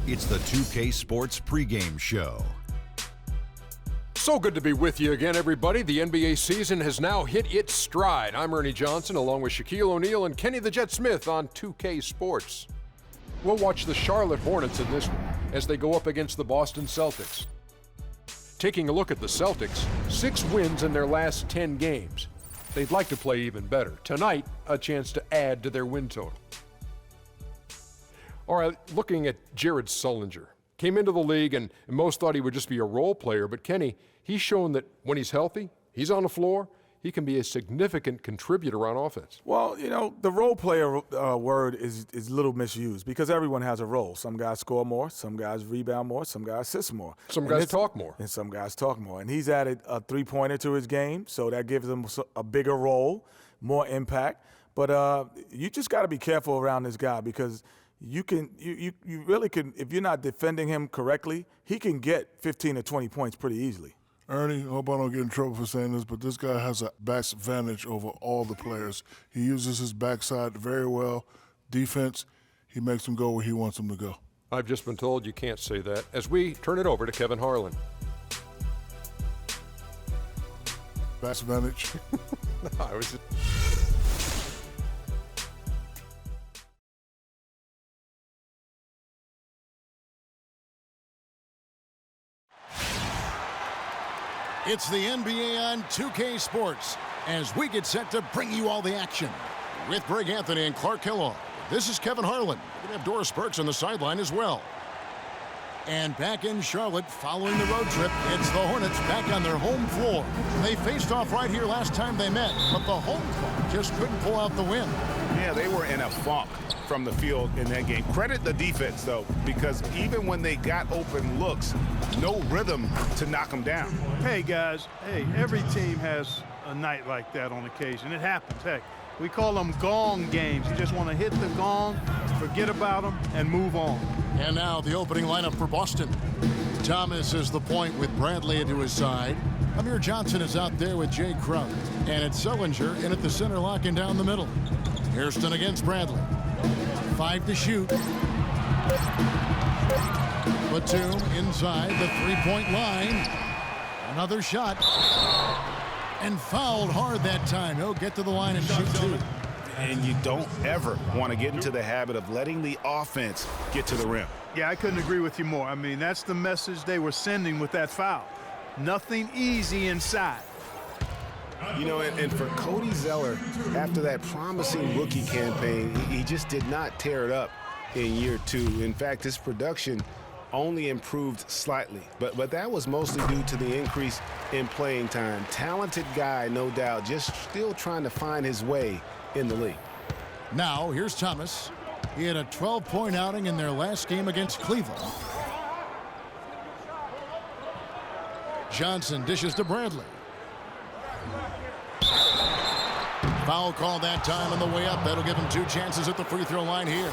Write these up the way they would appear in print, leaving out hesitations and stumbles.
It's the 2K Sports pregame show. So good to be with you again, everybody. The NBA season has now hit its stride. I'm Ernie Johnson, along with Shaquille O'Neal and Kenny the Jet Smith on 2K Sports. We'll watch the Charlotte Hornets in this one as they go up against the Boston Celtics. Taking a look at the Celtics, 6 wins in their last 10 games. They'd like to play even better. Tonight, a chance to add to their win total. All right, looking at Jared Sullinger. Came into the league and most thought he would just be a role player, but Kenny, he's shown that when he's healthy, he's on the floor, he can be a significant contributor on offense. Well, you know, the role player word is a little misused because everyone has a role. Some guys score more, some guys rebound more, some guys assist more. Some guys talk more. And some guys talk more. And he's added a three-pointer to his game, so that gives him a bigger role, more impact. But you just got to be careful around this guy because you really can, if you're not defending him correctly, he can get 15 or 20 points pretty easily. Ernie, I hope I don't get in trouble for saying this, but this guy has a back advantage over all the players. He uses his backside very well. Defense, he makes them go where he wants them to go. I've just been told you can't say that as we turn it over to Kevin Harlan. Back advantage. No, I was... It's the NBA on 2K Sports as we get set to bring you all the action. With Greg Anthony and Clark Kellogg, this is Kevin Harlan. We're going to have Doris Burks on the sideline as well. And back in Charlotte following the road trip, it's the Hornets back on their home floor. They faced off right here last time they met, but the home club just couldn't pull out the win. Yeah, they were in a funk from the field in that game. Credit the defense, though, because even when they got open looks, no rhythm to knock them down. Hey, guys, every team has a night like that on occasion. It happens. Heck, we call them gong games. You just want to hit the gong, forget about them, and move on. And now the opening lineup for Boston. Thomas is the point with Bradley into his side. Amir Johnson is out there with Jay Crowder. And it's Sullinger in at the center, locking down the middle. Hairston against Bradley. 5 to shoot. Batum inside the three-point line. Another shot. And fouled hard that time. He'll get to the line and shoot 2. And you don't ever want to get into the habit of letting the offense get to the rim. Yeah, I couldn't agree with you more. I mean, that's the message they were sending with that foul. Nothing easy inside. You know, and for Cody Zeller, after that promising rookie campaign, he just did not tear it up in year 2. In fact, his production only improved slightly. But that was mostly due to the increase in playing time. Talented guy, no doubt, just still trying to find his way in the league. Now, here's Thomas. He had a 12-point outing in their last game against Cleveland. Johnson dishes to Bradley. Foul call that time on the way up. That'll give him 2 chances at the free throw line here.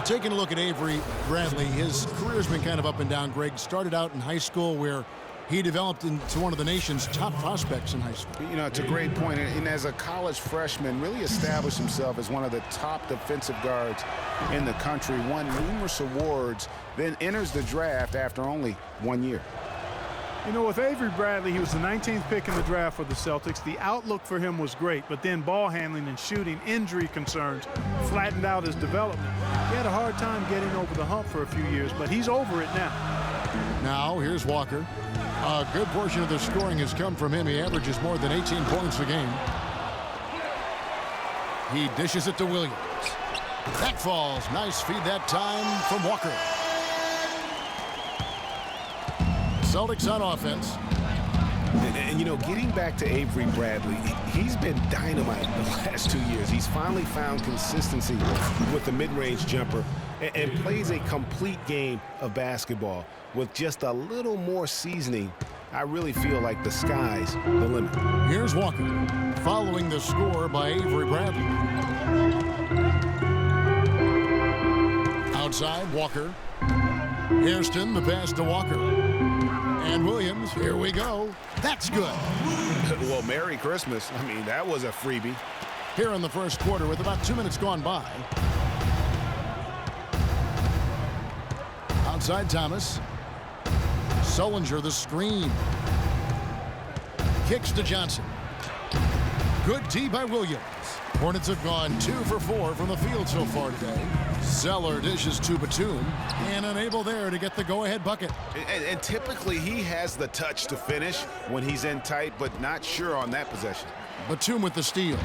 Taking a look at Avery Bradley, his career's been kind of up and down. Greg started out in high school where he developed into one of the nation's top prospects in high school. You know, it's a great point. And as a college freshman, really established himself as one of the top defensive guards in the country, won numerous awards, then enters the draft after only 1 year. You know, with Avery Bradley, he was the 19th pick in the draft for the Celtics. The outlook for him was great, but then ball handling and shooting injury concerns flattened out his development. He had a hard time getting over the hump for a few years, but he's over it now. Now, here's Walker. A good portion of the scoring has come from him. He averages more than 18 points a game. He dishes it to Williams. That falls. Nice feed that time from Walker. Celtics on offense. And, you know, getting back to Avery Bradley, he's been dynamite the last 2 years. He's finally found consistency with the mid-range jumper and plays a complete game of basketball. With just a little more seasoning, I really feel like the sky's the limit. Here's Walker, following the score by Avery Bradley. Outside, Walker. Hairston, the pass to Walker. And Williams, here we go. That's good. Well, Merry Christmas. I mean, that was a freebie. Here in the first quarter with about 2 minutes gone by. Outside Thomas. Sullinger the screen. Kicks to Johnson. Good D by Williams. Hornets have gone 2 for 4 from the field so far today. Zeller dishes to Batum and unable there to get the go-ahead bucket. And typically he has the touch to finish when he's in tight, but not sure on that possession. Batum with the steal.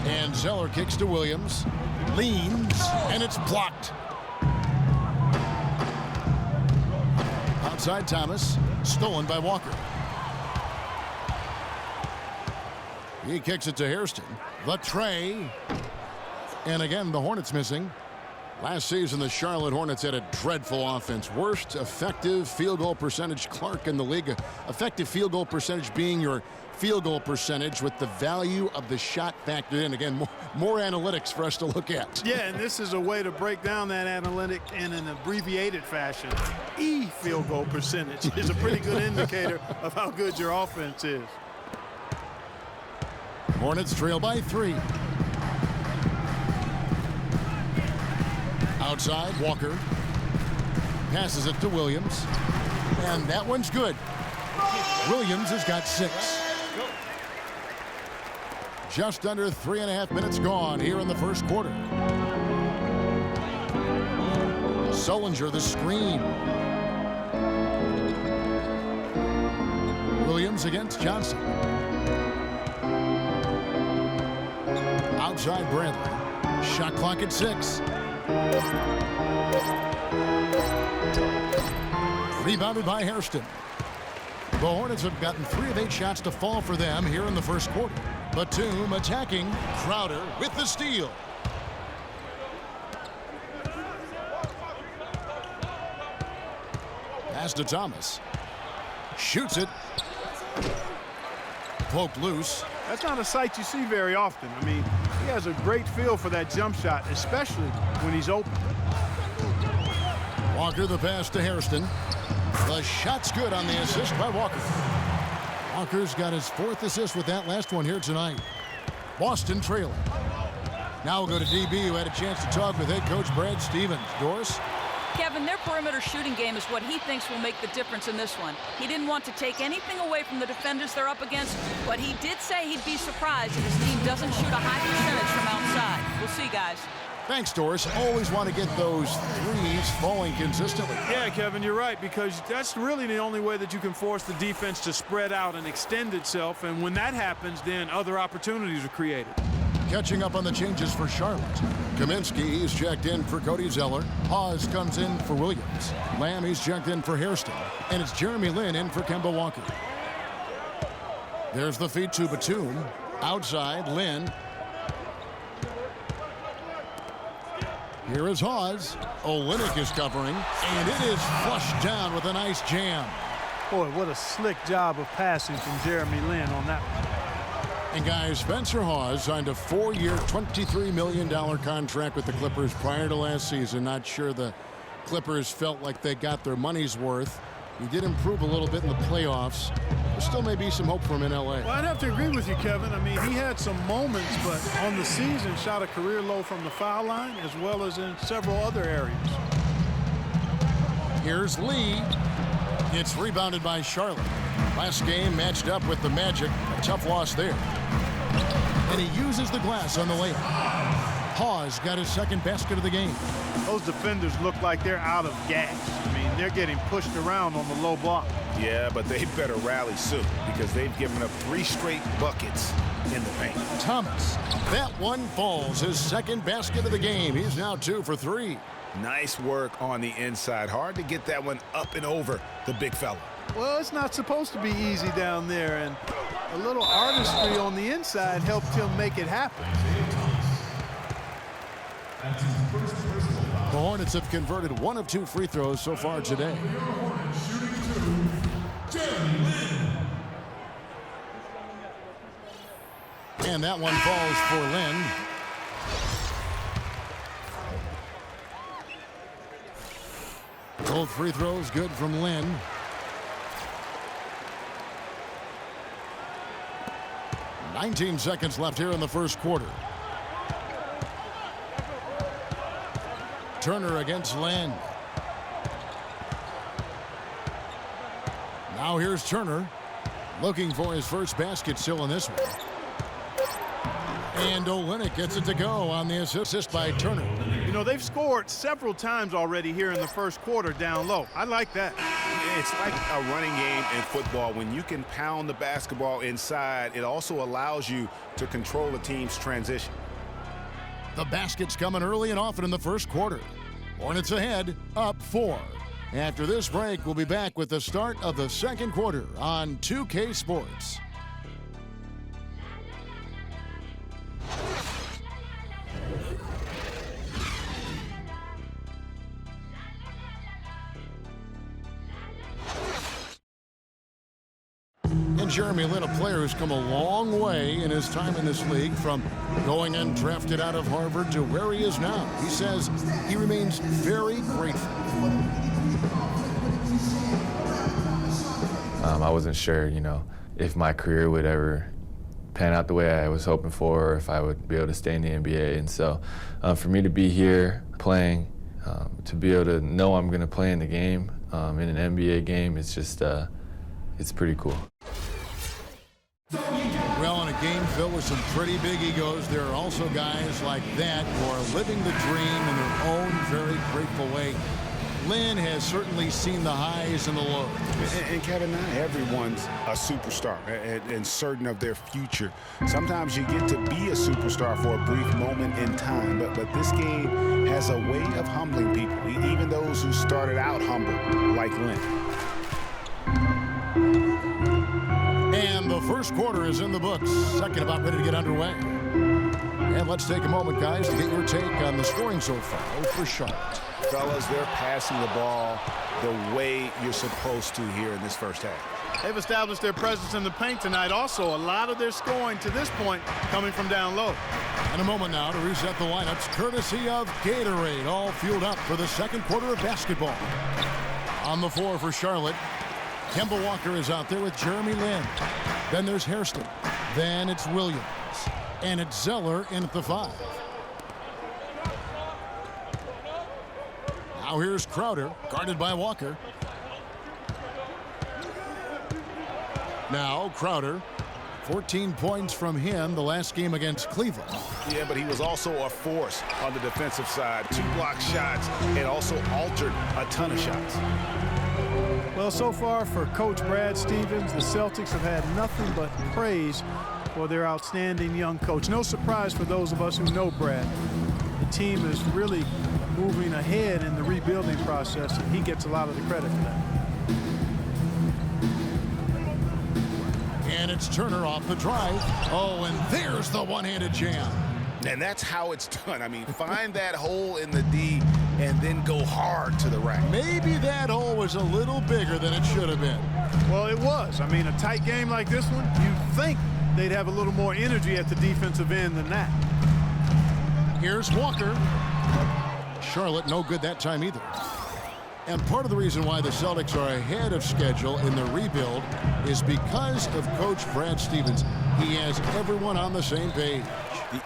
And Zeller kicks to Williams. Leans, and it's blocked. Outside Thomas. Stolen by Walker. He kicks it to Hairston. The tray. And again, the Hornets missing. Last season, the Charlotte Hornets had a dreadful offense. Worst effective field goal percentage Clark in the league. Effective field goal percentage being your field goal percentage with the value of the shot factored in. Again, more analytics for us to look at. Yeah, and this is a way to break down that analytic in an abbreviated fashion. Field goal percentage is a pretty good indicator of how good your offense is. Hornets trail by 3. Outside, Walker passes it to Williams, and that one's good. Williams has got 6. Just under 3.5 minutes gone here in the first quarter. Sullinger the screen. Williams against Johnson. Outside Bradley. Shot clock at 6. Rebounded by Hairston. The Hornets have gotten 3 of 8 shots to fall for them here in the first quarter. Batum attacking. Crowder with the steal. Pass to Thomas. Shoots it. Poked loose. That's not a sight you see very often. I mean, he has a great feel for that jump shot, especially when he's open. Walker the pass to Hairston. The shot's good on the assist by Walker. Walker's got his 4th assist with that last one here tonight. Boston trailing. Now we'll go to DB, who had a chance to talk with head coach Brad Stevens. Doris? Kevin, their perimeter shooting game is what he thinks will make the difference in this one. He didn't want to take anything away from the defenders they're up against, but he did say he'd be surprised if his team doesn't shoot a high percentage from outside. We'll see, guys. Thanks, Doris. Always want to get those threes falling consistently. Yeah, Kevin, you're right, because that's really the only way that you can force the defense to spread out and extend itself, and when that happens, then other opportunities are created. Catching up on the changes for Charlotte. Kaminsky, he's checked in for Cody Zeller. Hawes comes in for Williams. Lamb, he's checked in for Hairston. And it's Jeremy Lin in for Kemba Walker. There's the feed to Batum. Outside, Lin. Here is Hawes. Olynyk is covering, and it is flushed down with a nice jam. Boy, what a slick job of passing from Jeremy Lin on that one. And guys, Spencer Hawes signed a 4-year, $23 million contract with the Clippers prior to last season. Not sure the Clippers felt like they got their money's worth. He did improve a little bit in the playoffs. There still may be some hope for him in L.A. Well, I'd have to agree with you, Kevin. I mean, he had some moments, but on the season shot a career low from the foul line as well as in several other areas. Here's Lee. It's rebounded by Charlotte. Last game matched up with the Magic. A tough loss there. And he uses the glass on the layup. Hawes got his 2nd basket of the game. Those defenders look like they're out of gas. I mean, they're getting pushed around on the low block. Yeah, but they better rally soon because they've given up 3 straight buckets in the paint. Thomas. That one falls. His 2nd basket of the game. He's now 2 for 3. Nice work on the inside. Hard to get that one up and over the big fella. Well, it's not supposed to be easy down there, and a little artistry on the inside helped him make it happen. The Hornets have converted 1 of 2 free throws so far today. And that one falls for Lin. Both free throws good from Lin. "19 seconds left here in the first quarter. Turner against Lynn. Now here's Turner looking for his first basket still in this one. And Olynyk gets it to go on the assist by Turner. You know, they've scored several times already here in the first quarter down low. I like that. It's like a running game in football. When you can pound the basketball inside, it also allows you to control the team's transition. The basket's coming early and often in the first quarter. Hornets ahead, up 4. After this break, we'll be back with the start of the second quarter on 2K Sports. And Jeremy Lin, a player who's come a long way in his time in this league, from going undrafted out of Harvard to where he is now. He says he remains very grateful. I wasn't sure, if my career would ever pan out the way I was hoping for, or if I would be able to stay in the NBA. And so for me to be here playing, to be able to know I'm going to play in the game, in an NBA game, it's just, it's pretty cool. Well, in a game filled with some pretty big egos, there are also guys like that who are living the dream in their own very grateful way. Lynn has certainly seen the highs and the lows. And Kevin, not everyone's a superstar and certain of their future. Sometimes you get to be a superstar for a brief moment in time, but this game has a way of humbling people, even those who started out humble, like Lynn. And the first quarter is in the books. Second about ready to get underway. And let's take a moment, guys, to get your take on the scoring so far for Charlotte. Fellas, they're passing the ball the way you're supposed to here in this first half. They've established their presence in the paint tonight. Also, a lot of their scoring to this point coming from down low. And a moment now to reset the lineups, courtesy of Gatorade, all fueled up for the second quarter of basketball. On the floor for Charlotte, Kemba Walker is out there with Jeremy Lin. Then there's Hairston. Then it's Williams. And it's Zeller in at the 5. Now here's Crowder, guarded by Walker. Now Crowder, 14 points from him the last game against Cleveland. Yeah, but he was also a force on the defensive side. 2 block shots and also altered a ton of shots. Well, so far for Coach Brad Stevens, the Celtics have had nothing but praise for their outstanding young coach. No surprise for those of us who know Brad. The team is really moving ahead in the rebuilding process, and he gets a lot of the credit for that. And it's Turner off the drive. Oh, and there's the one-handed jam. And that's how it's done. I mean, find that hole in the D and then go hard to the rack. Maybe that hole was a little bigger than it should have been. Well, it was. I mean, a tight game like this one, you'd think they'd have a little more energy at the defensive end than that. Here's Walker. Charlotte no good that time either. And part of the reason why the Celtics are ahead of schedule in the rebuild is because of Coach Brad Stevens. He has everyone on the same page.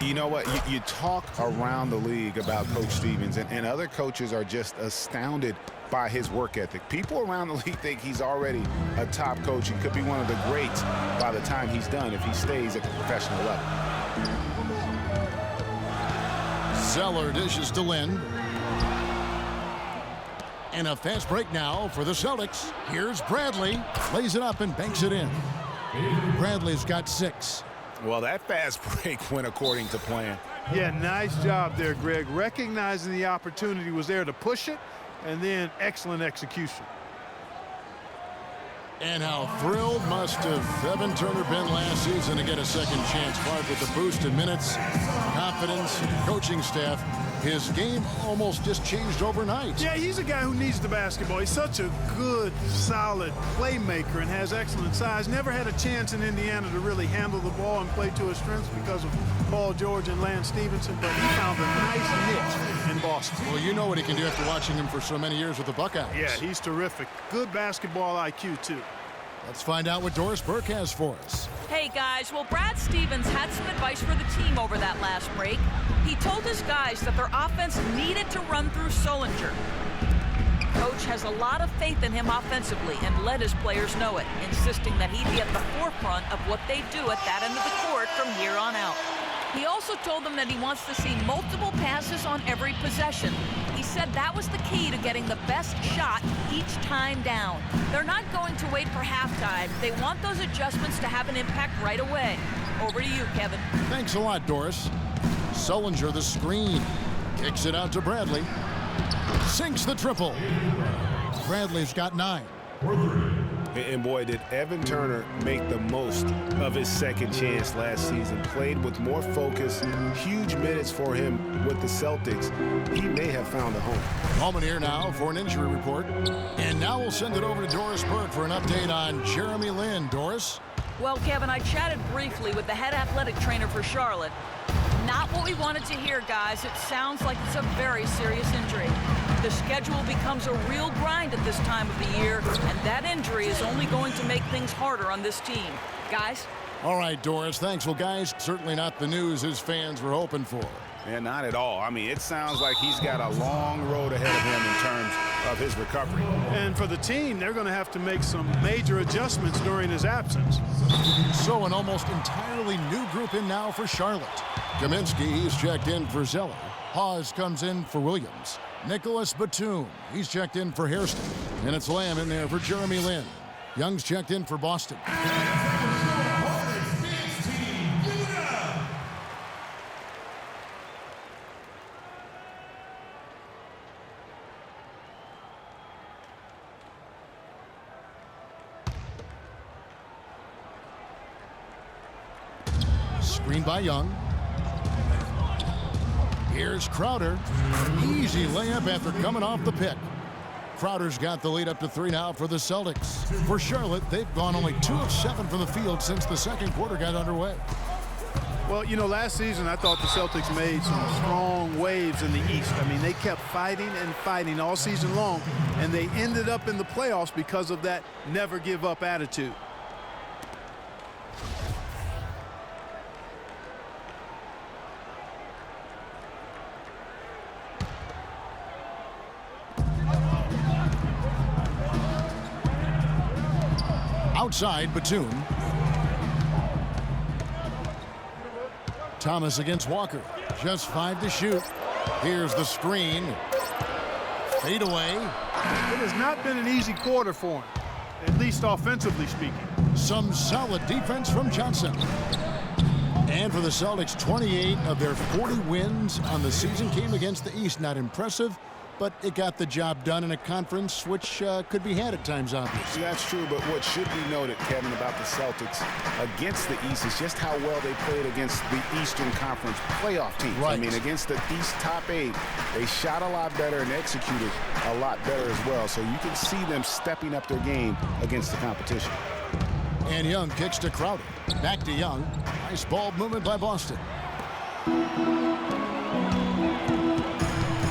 You know what? You talk around the league about Coach Stevens, and other coaches are just astounded by his work ethic. People around the league think he's already a top coach. He could be one of the greats by the time he's done if he stays at the professional level. Zeller dishes to Lynn. And a fast break now for the Celtics. Here's Bradley. Lays it up and banks it in. Bradley's got 6. Well, that fast break went according to plan. Yeah, nice job there, Greg. Recognizing the opportunity was there to push it, and then excellent execution. And how thrilled must have Evan Turner been last season to get a second chance. Clark with the boost in minutes, confidence, coaching staff. His game almost just changed overnight. Yeah, he's a guy who needs the basketball. He's such a good, solid playmaker and has excellent size. Never had a chance in Indiana to really handle the ball and play to his strengths because of Paul George and Lance Stevenson, but he found a nice niche in Boston. Well, you know what he can do after watching him for so many years with the Buckeyes. Yeah, he's terrific. Good basketball IQ, too. Let's find out what Doris Burke has for us. Hey guys, well, Brad Stevens had some advice for the team over that last break. He told his guys that their offense needed to run through Sullinger. Coach has a lot of faith in him offensively and let his players know it, insisting that he be at the forefront of what they do at that end of the court from here on out. He also told them that he wants to see multiple passes on every possession. He said that was the key to getting the best shot each time down. They're not going to wait for halftime. They want those adjustments to have an impact right away. Over to you, Kevin. Thanks a lot, Doris. Sullinger the screen. Kicks it out to Bradley. Sinks the triple. Bradley's got 9. And boy, did Evan Turner make the most of his second chance last season. Played with more focus, huge minutes for him with the Celtics. He may have found a home. Moment here now for an injury report. And now we'll send it over to Doris Burke for an update on Jeremy Lin. Doris? Well, Kevin, I chatted briefly with the head athletic trainer for Charlotte. Not what we wanted to hear, guys. It sounds like it's a very serious injury. The schedule becomes a real grind at this time of the year, and that injury is only going to make things harder on this team. Guys? All right, Doris. Thanks. Well, guys, certainly not the news his fans were hoping for. Yeah, not at all. I mean, it sounds like he's got a long road ahead of him in terms of his recovery. And for the team, they're going to have to make some major adjustments during his absence. So an almost entirely new group in now for Charlotte. Kaminsky, he's checked in for Zeller. Hawes comes in for Williams. Nicholas Batum, he's checked in for Hairston. And it's Lamb in there for Jeremy Lin. Young's checked in for Boston. Screen by Young. Here's Crowder. Easy layup after coming off the pick. Crowder's got the lead up to 3 now for the Celtics. For Charlotte, they've gone only 2 of 7 from the field since the second quarter got underway. Well, you know, last season I thought the Celtics made some strong waves in the East. I mean, they kept fighting and fighting all season long, and they ended up in the playoffs because of that never give up attitude. Outside, Batum. Thomas against Walker. Just 5 to shoot. Here's the screen. Fade away. It has not been an easy quarter for him, at least offensively speaking. Some solid defense from Johnson. And for the Celtics, 28 of their 40 wins on the season came against the East. Not impressive, but it got the job done in a conference which could be had at times, obviously. That's true, but what should be noted, Kevin, about the Celtics against the East is just how well they played against the Eastern Conference playoff teams. Right. I mean, against the East top 8, they shot a lot better and executed a lot better as well. So you can see them stepping up their game against the competition. And Young kicks to Crowder. Back to Young. Nice ball movement by Boston.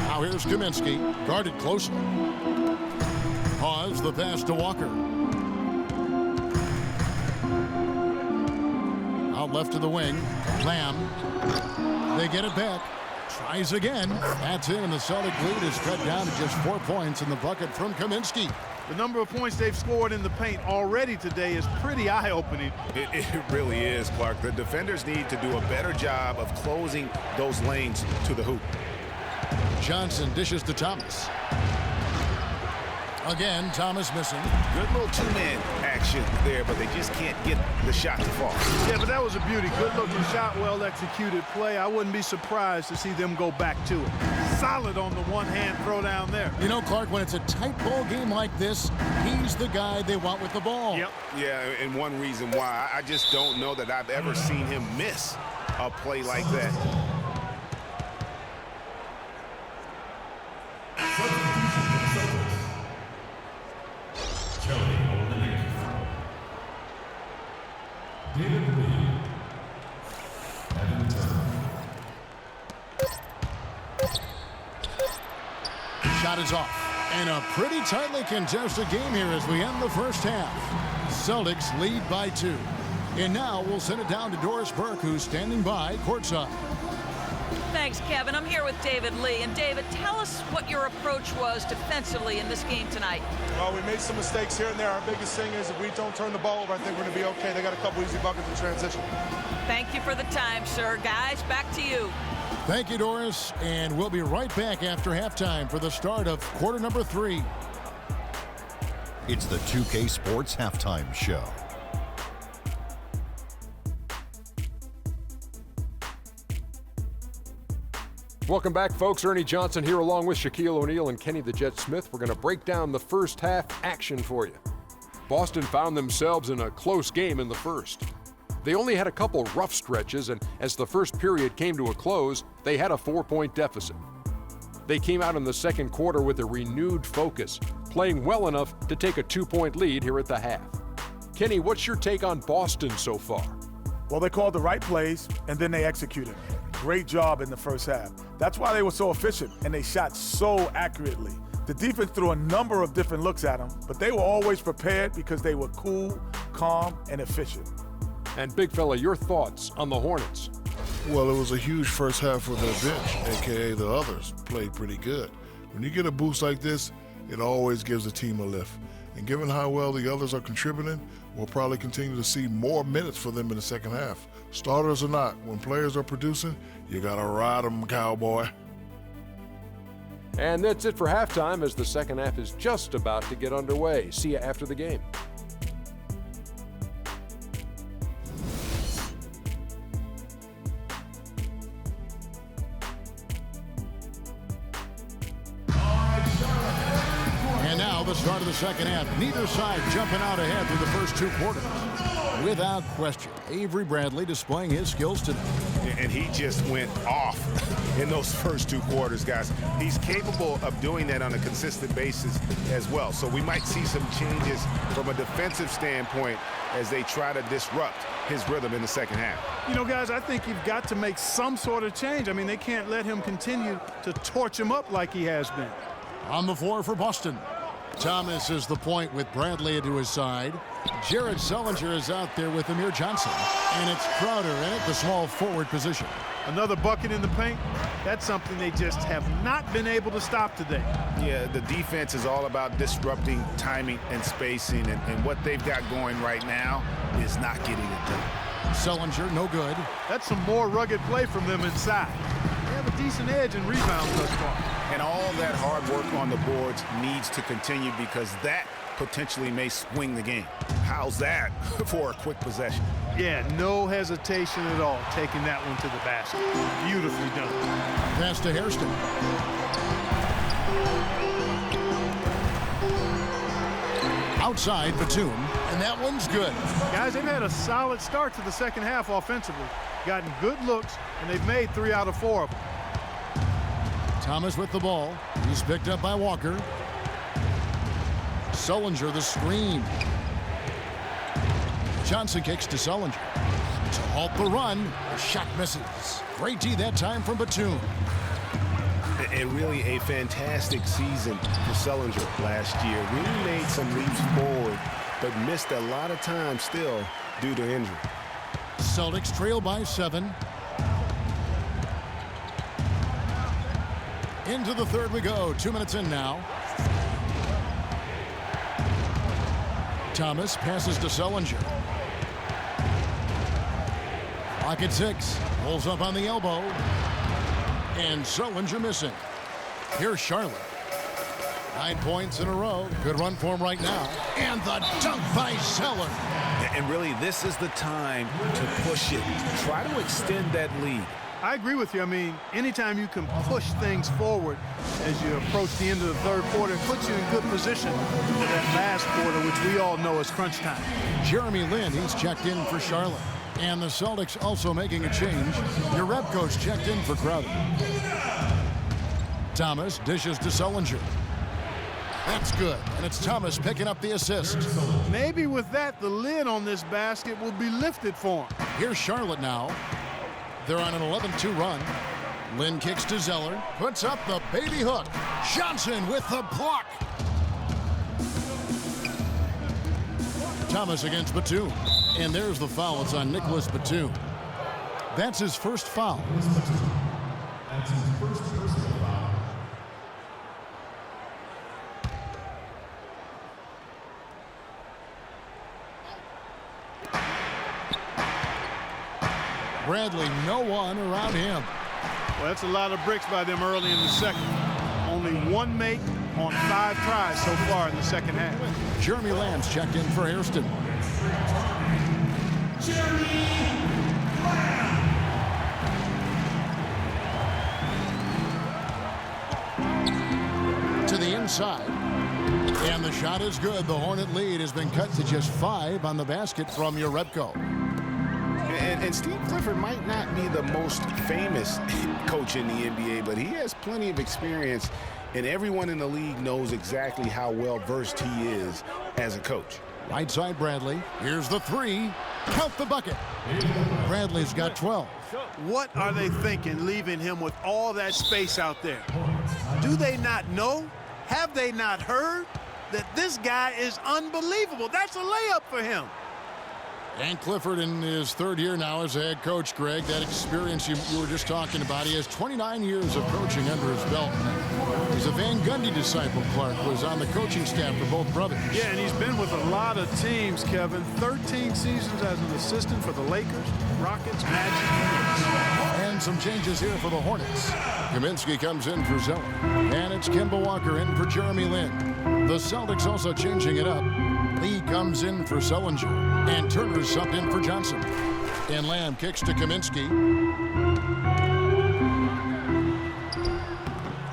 Now here's Kaminsky, guarded closely. Hawes the pass to Walker. Out left to the wing. Lamb. They get it back. Tries again. That's in, and the Celtic lead is cut down to just 4 points in the bucket from Kaminsky. The number of points they've scored in the paint already today is pretty eye-opening. It really is, Clark. The defenders need to do a better job of closing those lanes to the hoop. Johnson dishes to Thomas. Again, Thomas missing. Good little two-man action there, but they just can't get the shot to fall. Yeah, but that was a beauty. Good-looking shot, well-executed play. I wouldn't be surprised to see them go back to it. Solid on the one-hand throw down there. You know, Clark, when it's a tight ball game like this, he's the guy they want with the ball. Yep. Yeah, and one reason why, I just don't know that I've ever seen him miss a play like that. Shot is off. And a pretty tightly contested game here as we end the first half. Celtics lead by 2. And now we'll send it down to Doris Burke, who's standing by courtside. Thanks, Kevin. I'm here with David Lee. And David, tell us what your approach was defensively in this game tonight. Well, we made some mistakes here and there. Our biggest thing is if we don't turn the ball over, I think we're going to be okay. They got a couple easy buckets in transition. Thank you for the time, sir. Guys, back to you. Thank you, Doris. And we'll be right back after halftime for the start of quarter number 3. It's the 2K Sports Halftime Show. Welcome back, folks. Ernie Johnson here along with Shaquille O'Neal and Kenny the Jet Smith. We're going to break down the first half action for you. Boston found themselves in a close game in the first. They only had a couple rough stretches, and as the first period came to a close, they had a 4-point deficit. They came out in the second quarter with a renewed focus, playing well enough to take a 2-point lead here at the half. Kenny, what's your take on Boston so far? Well, they called the right plays, and then they executed. Great job in the first half. That's why they were so efficient, and they shot so accurately. The defense threw a number of different looks at them, but they were always prepared because they were cool, calm, and efficient. And Big Fella, your thoughts on the Hornets? Well, it was a huge first half for their bench, a.k.a. the others, played pretty good. When you get a boost like this, it always gives the team a lift. And given how well the others are contributing, we'll probably continue to see more minutes for them in the second half. Starters or not, when players are producing, you got to ride them, cowboy. And that's it for halftime as the second half is just about to get underway. See you after the game. And now the start of the second half. Neither side jumping out ahead through the first 2 quarters. Without question, Avery Bradley displaying his skills today. And he just went off in those first 2 quarters, guys. He's capable of doing that on a consistent basis as well. So we might see some changes from a defensive standpoint as they try to disrupt his rhythm in the second half. You know, guys, I think you've got to make some sort of change. I mean, they can't let him continue to torch him up like he has been. On the floor for Boston, Thomas is the point with Bradley to his side. Jared Sullinger is out there with Amir Johnson. And it's Crowder in at the small forward position. Another bucket in the paint. That's something they just have not been able to stop today. Yeah, the defense is all about disrupting timing and spacing. And what they've got going right now is not getting it done. Sullinger, no good. That's some more rugged play from them inside. They have a decent edge in rebounds thus far. And all that hard work on the boards needs to continue because that potentially may swing the game. How's that for a quick possession? Yeah, no hesitation at all taking that one to the basket. Beautifully done. Pass to Hairston. Outside Batum, and that one's good. Guys, they've had a solid start to the second half offensively. Gotten good looks, and they've made 3 out of 4 of them. Thomas with the ball. He's picked up by Walker. Sullinger the screen. Johnson kicks to Sullinger. To halt the run. The shot misses. Great D that time from Batum. And really a fantastic season for Sullinger last year. Really made some leaps forward, but missed a lot of time still due to injury. Celtics trail by 7. Into the third we go. 2 minutes in now. Thomas passes to Sullinger. Clock at 6. Pulls up on the elbow. And Sullinger missing. Here's Charlotte. 9 points in a row. Good run for him right now. And the dunk by Zeller. And really, this is the time to push it. Try to extend that lead. I agree with you. I mean, anytime you can push things forward as you approach the end of the third quarter, it puts you in good position for that last quarter, which we all know is crunch time. Jeremy Lin, he's checked in for Charlotte. And the Celtics also making a change. Your rep coach checked in for Crowder. Thomas dishes to Sullinger. That's good, and it's Thomas picking up the assist. Maybe with that, the lid on this basket will be lifted for him. Here's Charlotte now. They're on an 11-2 run. Lynn kicks to Zeller, puts up the baby hook. Johnson with the block. Thomas against Batum. And there's the foul. It's on Nicholas Batum. That's his first foul. That's his first personal foul. Bradley, no one around him. Well, that's a lot of bricks by them early in the second. Only one make on 5 tries so far in the second half. Jeremy Lamb's checked in for Hairston. Jeremy Lamb. To the inside. And the shot is good. The Hornet lead has been cut to just 5 on the basket from Jerebko. And Steve Clifford might not be the most famous coach in the NBA, but he has plenty of experience, and everyone in the league knows exactly how well versed he is as a coach. Right side Bradley. Here's the 3. Count the bucket. Bradley's got 12. What are they thinking leaving him with all that space out there? Do they not know? Have they not heard that this guy is unbelievable? That's a layup for him. And Clifford in his 3rd year now as a head coach, Greg. That experience you were just talking about. He has 29 years of coaching under his belt. He's a Van Gundy disciple. Clark was on the coaching staff for both brothers. Yeah, and he's been with a lot of teams, Kevin. 13 seasons as an assistant for the Lakers, Rockets, Magic. And some changes here for the Hornets. Kaminsky comes in for Zeller. And it's Kemba Walker in for Jeremy Lin. The Celtics also changing it up. Lee comes in for Sullinger, and Turner's subbed in for Johnson. And Lamb kicks to Kaminsky.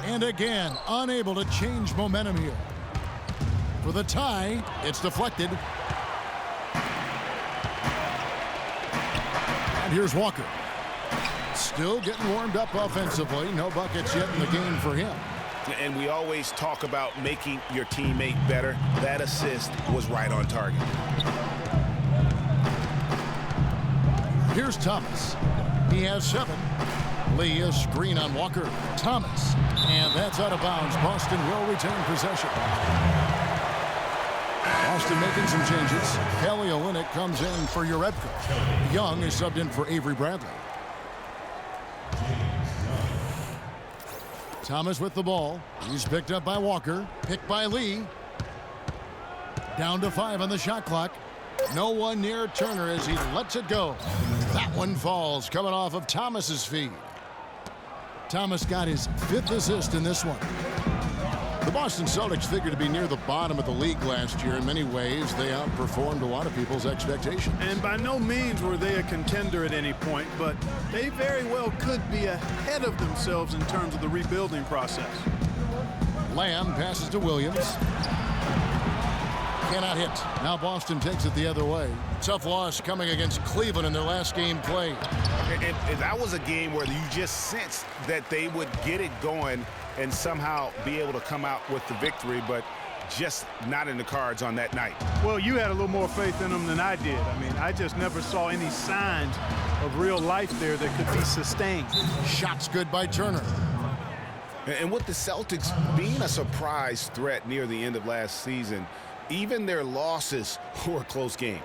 And again, unable to change momentum here. For the tie, it's deflected. And here's Walker. Still getting warmed up offensively. No buckets yet in the game for him. And we always talk about making your teammate better. That assist was right on target. Here's Thomas. He has 7. Lee, a screen on Walker. Thomas. And that's out of bounds. Boston will retain possession. Boston making some changes. Kelly Olynyk comes in for Jerebko. Young is subbed in for Avery Bradley. Thomas with the ball. He's picked up by Walker. Picked by Lee. Down to 5 on the shot clock. No one near Turner as he lets it go. That one falls, coming off of Thomas's feet. Thomas got his 5th assist in this one. The Boston Celtics figured to be near the bottom of the league last year. In many ways, they outperformed a lot of people's expectations. And by no means were they a contender at any point, but they very well could be ahead of themselves in terms of the rebuilding process. Lamb passes to Williams. Cannot hit. Now Boston takes it the other way. Tough loss coming against Cleveland in their last game played. And that was a game where you just sensed that they would get it going and somehow be able to come out with the victory, but just not in the cards on that night. Well, you had a little more faith in them than I did. I mean, I just never saw any signs of real life there that could be sustained. Shots good by Turner. And with the Celtics being a surprise threat near the end of last season, even their losses were close games.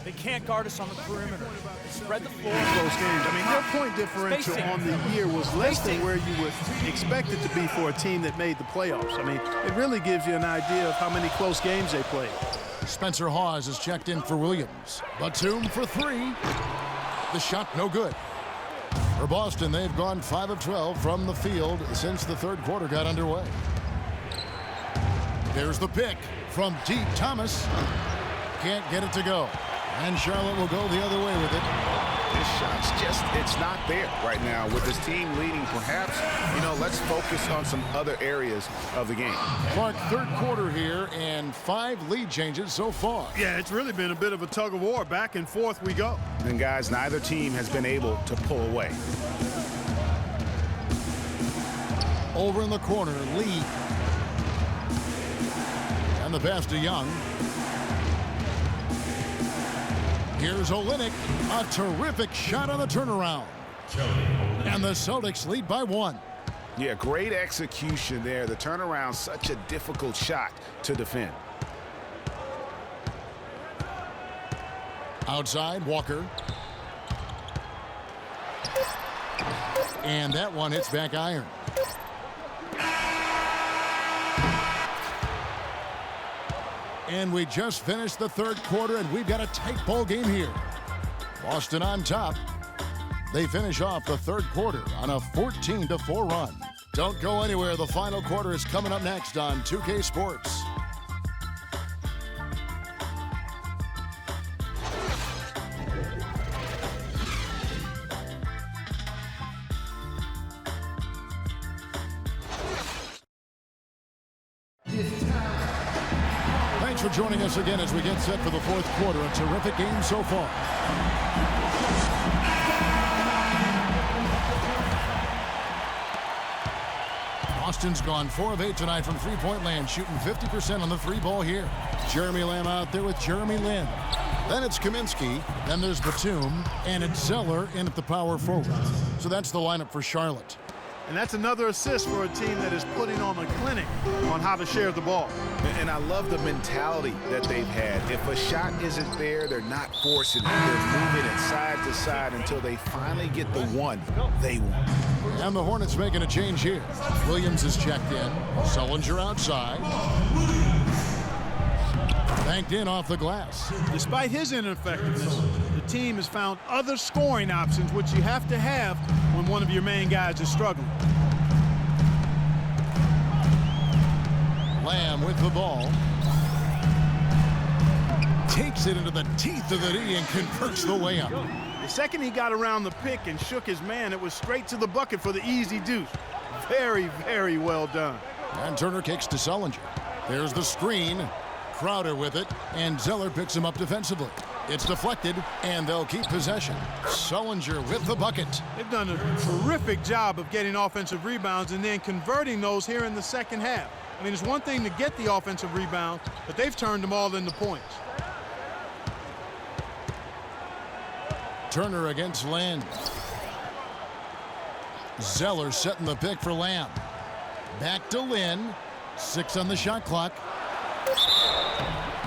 They can't guard us on the perimeter. Spread the floor. Close games. I mean, their point differential on the year was less than where you would expect it to be for a team that made the playoffs. I mean, it really gives you an idea of how many close games they played. Spencer Hawes is checked in for Williams. Batum for 3. The shot no good. For Boston, they've gone 5 of 12 from the field since the 3rd quarter got underway. There's the pick from deep. Thomas can't get it to go. And Charlotte will go the other way with it. This shot's just, it's not there right now. With this team leading, perhaps, let's focus on some other areas of the game. Clark, 3rd quarter here, and 5 lead changes so far. Yeah, it's really been a bit of a tug of war. Back and forth we go. And guys, neither team has been able to pull away. Over in the corner, Lee. And the pass to Young. Here's Olynyk. A terrific shot on the turnaround. And the Celtics lead by 1. Yeah, great execution there. The turnaround, such a difficult shot to defend. Outside, Walker. And that one hits back iron. And we just finished the third quarter, and we've got a tight ball game here. Boston on top. They finish off the third quarter on a 14-4 run. Don't go anywhere. The final quarter is coming up next on 2K Sports. Thanks for joining us again as we get set for the fourth quarter. A terrific game so far. Boston's gone 4 of 8 tonight from three-point land, shooting 50% on the three ball here. Jeremy Lamb out there with Jeremy Lin. Then it's Kaminsky, then there's Batum, and it's Zeller in at the power forward. So that's the lineup for Charlotte. And that's another assist for a team that is putting on a clinic on how to share the ball. And I love the mentality that they've had. If a shot isn't there, they're not forcing it. They're moving it side to side until they finally get the one they want. And the Hornets making a change here. Williams is checked in. Sullinger outside. Banked in off the glass. Despite his ineffectiveness, the team has found other scoring options, which you have to have when one of your main guys is struggling. Lamb with the ball. Takes it into the teeth of the D and converts the layup. The second he got around the pick and shook his man, it was straight to the bucket for the easy deuce. Very, very well done. And Turner kicks to Sullinger. There's the screen. Crowder with it, and Zeller picks him up defensively. It's deflected, and they'll keep possession. Sullinger with the bucket. They've done a terrific job of getting offensive rebounds and then converting those here in the second half. I mean, it's one thing to get the offensive rebound, but they've turned them all into points. Turner against Lin. Zeller setting the pick for Lamb. Back to Lin. 6 on the shot clock.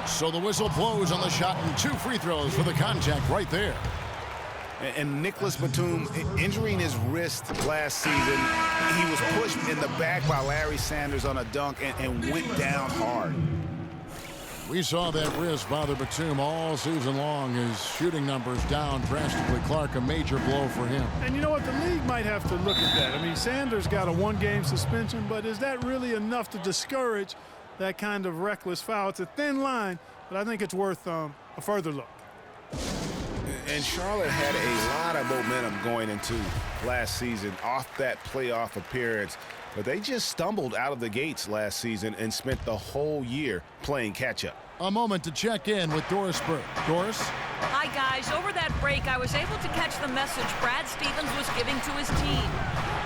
So the whistle blows on the shot and 2 free throws for the contact right there. And Nicholas Batum injuring his wrist last season, he was pushed in the back by Larry Sanders on a dunk and went down hard. We saw that wrist bother Batum all season long. His shooting numbers down drastically. Clark, a major blow for him. And you know what? The league might have to look at that. I mean, Sanders got a 1-game suspension, but is that really enough to discourage that kind of reckless foul? It's a thin line, but I think it's worth a further look. And Charlotte had a lot of momentum going into last season off that playoff appearance, but they just stumbled out of the gates last season and spent the whole year playing catch-up. A moment to check in with Doris Burke. Doris? Hi, guys. Over that break, I was able to catch the message Brad Stevens was giving to his team.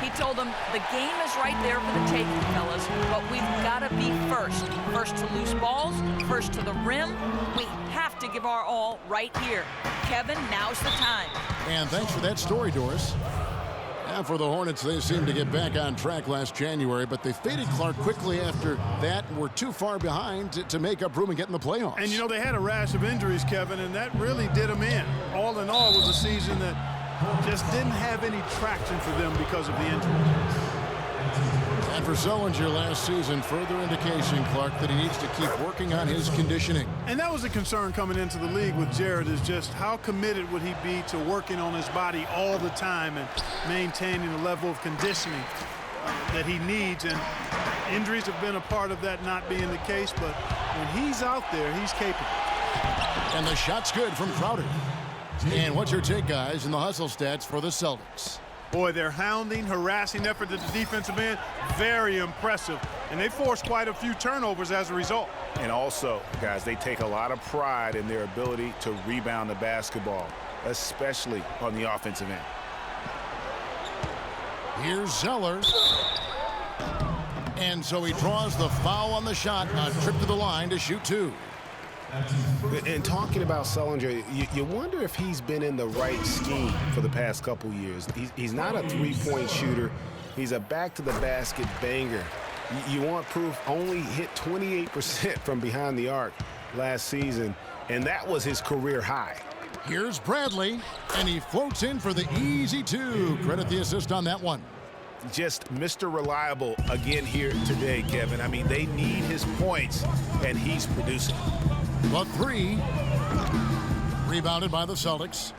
He told them, the game is right there for the taking, fellas, but we've got to be first. First to loose balls, first to the rim. We have to give our all right here. Kevin, now's the time. And thanks for that story, Doris. And for the Hornets, they seemed to get back on track last January, but they faded Clark quickly after that and were too far behind to make up room and get in the playoffs. And, you know, they had a rash of injuries, Kevin, and that really did them in. All in all, it was a season that just didn't have any traction for them because of the injuries. And for Sullinger last season, further indication, Clark, that he needs to keep working on his conditioning. And that was a concern coming into the league with Jared, is just how committed would he be to working on his body all the time and maintaining the level of conditioning that he needs. And injuries have been a part of that not being the case, but when he's out there, he's capable. And the shot's good from Crowder. And what's your take, guys, in the hustle stats for the Celtics? Boy, their hounding, harassing effort at the defensive end, very impressive. And they forced quite a few turnovers as a result. And also, guys, they take a lot of pride in their ability to rebound the basketball, especially on the offensive end. Here's Zeller. And so he draws the foul on the shot, a trip to the line to shoot 2. And talking about Sullinger, you wonder if he's been in the right scheme for the past couple years. He's not a three-point shooter. He's a back-to-the-basket banger. You want proof? Only hit 28% from behind the arc last season, and that was his career high. Here's Bradley, and he floats in for the easy two. Credit the assist on that one. Just Mr. Reliable again here today, Kevin. I mean, they need his points, and he's producing. The three, rebounded by the Celtics.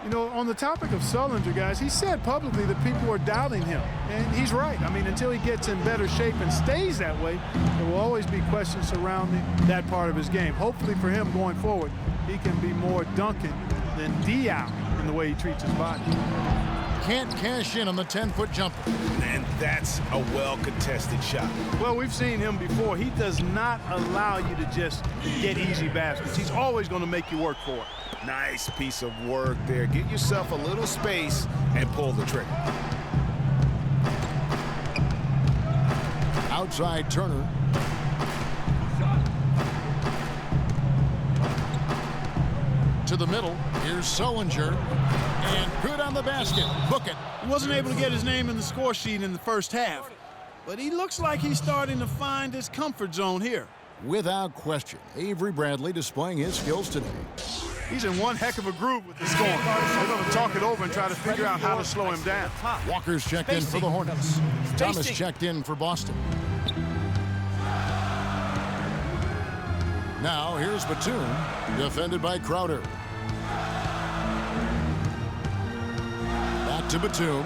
You know, on the topic of Sullinger, guys, he said publicly that people are doubting him. And he's right. I mean, until he gets in better shape and stays that way, there will always be questions surrounding that part of his game. Hopefully for him going forward, he can be more Duncan than Diao in the way he treats his body. Can't cash in on the 10-foot jumper. And that's a well-contested shot. Well, we've seen him before. He does not allow you to just get easy baskets. He's always going to make you work for it. Nice piece of work there. Get yourself a little space and pull the trigger. Outside Turner. To the middle. Here's Sullinger. And good on the basket. Book it. He wasn't able to get his name in the score sheet in the first half, but he looks like he's starting to find his comfort zone here. Without question, Avery Bradley displaying his skills today. He's in one heck of a groove with this scoring. They're going to talk it over and try to figure out how to slow him down. Walker's checked in for the Hornets. Thomas checked in for Boston. Now here's Batum, defended by Crowder. Back to Batum.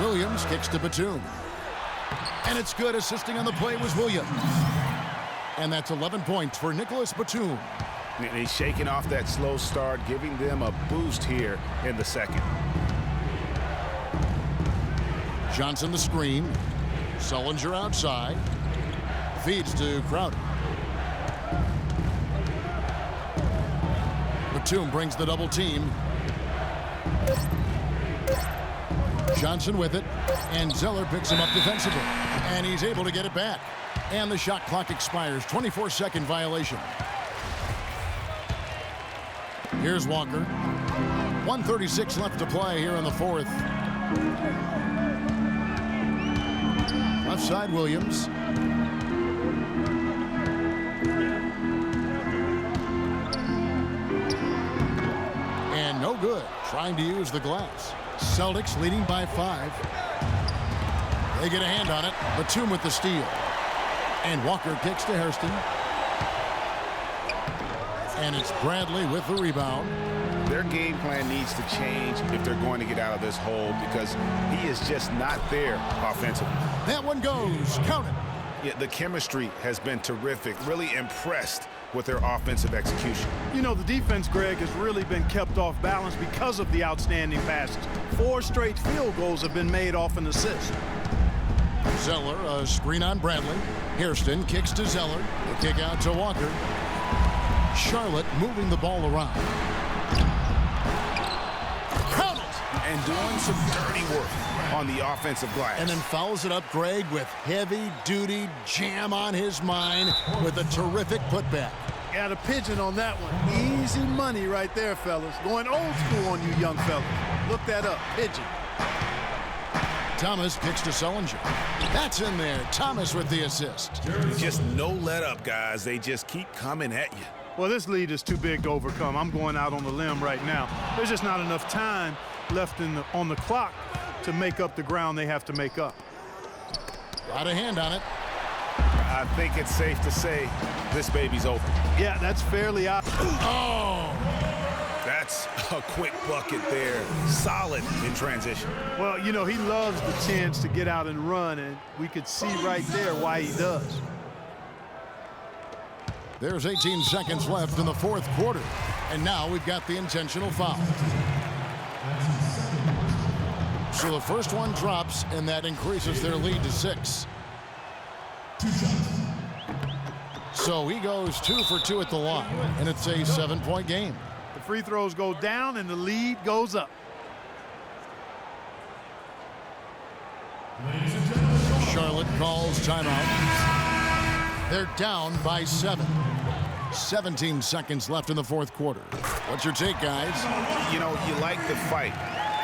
Williams kicks to Batum. And it's good. Assisting on the play was Williams. And that's 11 points for Nicholas Batum. And he's shaking off that slow start, giving them a boost here in the second. Johnson the screen. Sullinger outside. Feeds to Crowder. Batum brings the double team. Johnson with it. And Zeller picks him up defensively. And he's able to get it back. And the shot clock expires. 24-second violation. Here's Walker. 1:36 left to play here in the fourth. Left side, Williams. And no good. Trying to use the glass. Celtics leading by 5. They get a hand on it. Batum with the steal. And Walker kicks to Hairston. And it's Bradley with the rebound. Their game plan needs to change if they're going to get out of this hole because he is just not there offensively. That one goes. Count it. Yeah, the chemistry has been terrific. Really impressed with their offensive execution. You know, the defense, Greg, has really been kept off balance because of the outstanding passes. 4 straight field goals have been made off an assist. Zeller, a screen on Bradley. Hairston kicks to Zeller. The kick out to Walker. Charlotte moving the ball around. Count it! And doing some dirty work on the offensive glass. And then fouls it up, Greg, with heavy-duty jam on his mind with a terrific putback. Got a pigeon on that one. Easy money right there, fellas. Going old school on you young fellas. Look that up. Pigeon. Thomas kicks to Sullinger. That's in there. Thomas with the assist. Just no let up, guys. They just keep coming at you. Well, this lead is too big to overcome. I'm going out on the limb right now. There's just not enough time left on the clock to make up the ground they have to make up. Got a hand on it. I think it's safe to say this baby's over. Yeah, that's fairly obvious. Oh! That's a quick bucket there. Solid in transition. Well, you know, he loves the chance to get out and run, and we could see right there why he does. There's 18 seconds left in the fourth quarter. And now we've got the intentional foul. So the first one drops, and that increases their lead to 6. So he goes 2 for 2 at the line, and it's a 7-point game. The free throws go down, and the lead goes up. Charlotte calls timeout. They're down by 7. 17 seconds left in the fourth quarter. What's your take, guys? You know, you like the fight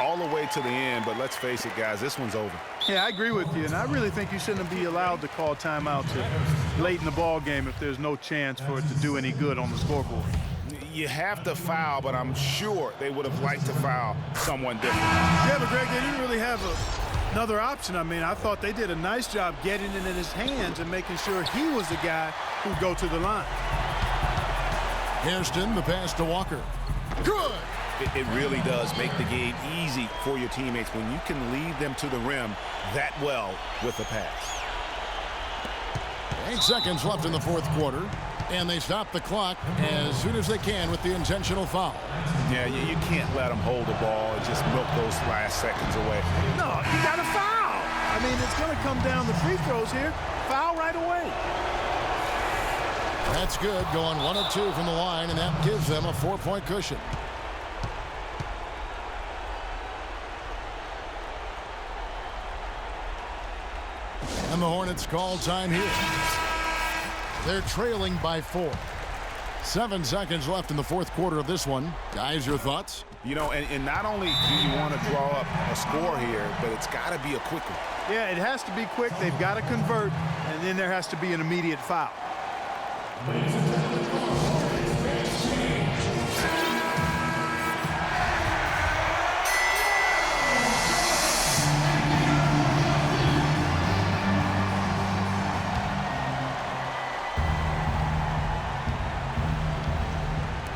all the way to the end, but let's face it, guys, this one's over. Yeah, I agree with you, and I really think you shouldn't be allowed to call timeout late in the ball game if there's no chance for it to do any good on the scoreboard. You have to foul, but I'm sure they would have liked to foul someone different. Yeah, but Greg, they didn't really have another option. I mean, I thought they did a nice job getting it in his hands and making sure he was the guy who'd go to the line. Hairston, the pass to Walker. Good! It really does make the game easy for your teammates when you can lead them to the rim that well with a pass. 8 seconds left in the fourth quarter, and they stop the clock as soon as they can with the intentional foul. Yeah, you can't let them hold the ball and just milk those last seconds away. No, you got to foul. I mean, it's going to come down to free throws here. Foul right away. That's good, going 1 of 2 from the line, and that gives them a 4-point cushion. And the Hornets call time here. They're trailing by 4. 7 seconds left in the fourth quarter of this one. Guys, your thoughts? You know, and not only do you want to draw up a score here, but it's got to be a quick one. Yeah, it has to be quick. They've got to convert, and then there has to be an immediate foul.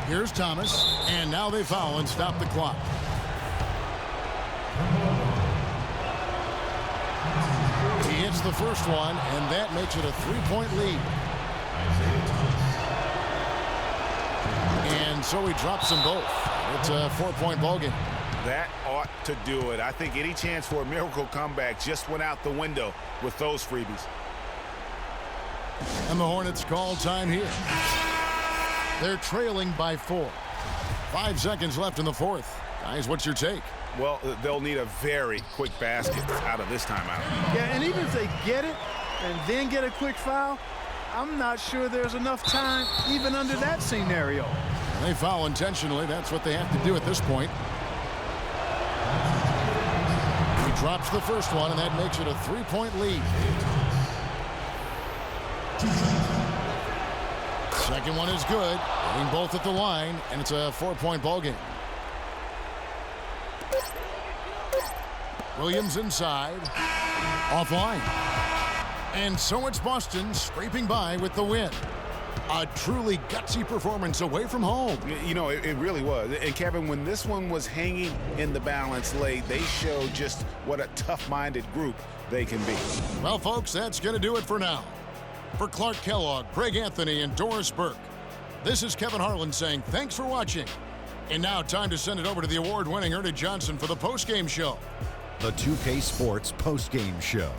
Here's Thomas, and now they foul and stop the clock. He hits the first one, and that makes it a 3-point lead. And so he drops them both. It's a 4-point ball game. That ought to do it. I think any chance for a miracle comeback just went out the window with those freebies. And the Hornets call time here. They're trailing by 4. 5 seconds left in the fourth. Guys, what's your take? Well, they'll need a very quick basket out of this timeout. Yeah, and even if they get it and then get a quick foul, I'm not sure there's enough time even under that scenario. And they foul intentionally. That's what they have to do at this point. He drops the first one, and that makes it a 3-point lead. Second one is good. Getting both at the line, and it's a 4-point ball game. Williams inside. Offline. And so it's Boston scraping by with the win. A truly gutsy performance away from home. You know, it really was. And Kevin, when this one was hanging in the balance late, they showed just what a tough-minded group they can be. Well, folks, that's going to do it for now. For Clark Kellogg, Greg Anthony, and Doris Burke, this is Kevin Harlan saying thanks for watching. And now time to send it over to the award-winning Ernie Johnson for the postgame show. The 2K Sports postgame show.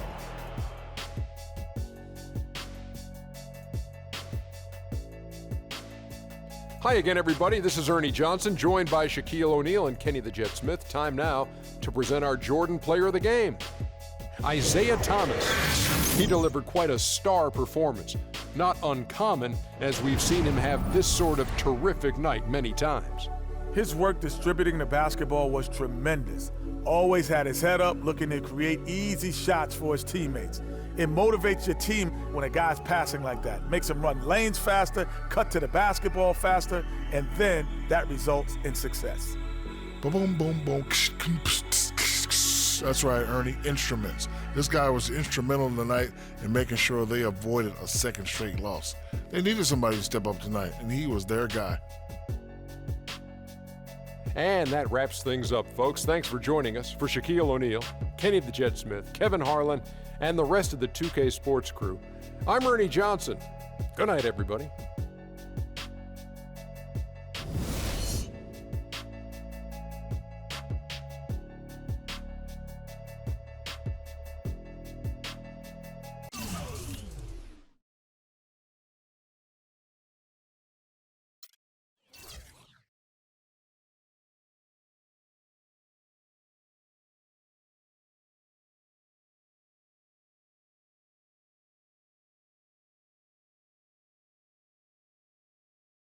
Hi again, everybody. This is Ernie Johnson, joined by Shaquille O'Neal and Kenny the Jet Smith. Time now to present our Jordan Player of the Game, Isaiah Thomas. He delivered quite a star performance. Not uncommon, as we've seen him have this sort of terrific night many times. His work distributing the basketball was tremendous. Always had his head up, looking to create easy shots for his teammates. It motivates your team when a guy's passing like that. Makes them run lanes faster, cut to the basketball faster, and then that results in success. Boom, boom, boom. That's right, Ernie. Instruments. This guy was instrumental tonight in making sure they avoided a second straight loss. They needed somebody to step up tonight, and he was their guy. And that wraps things up, folks. Thanks for joining us. For Shaquille O'Neal, Kenny the Jet Smith, Kevin Harlan, and the rest of the 2K Sports crew, I'm Ernie Johnson. Good night, everybody.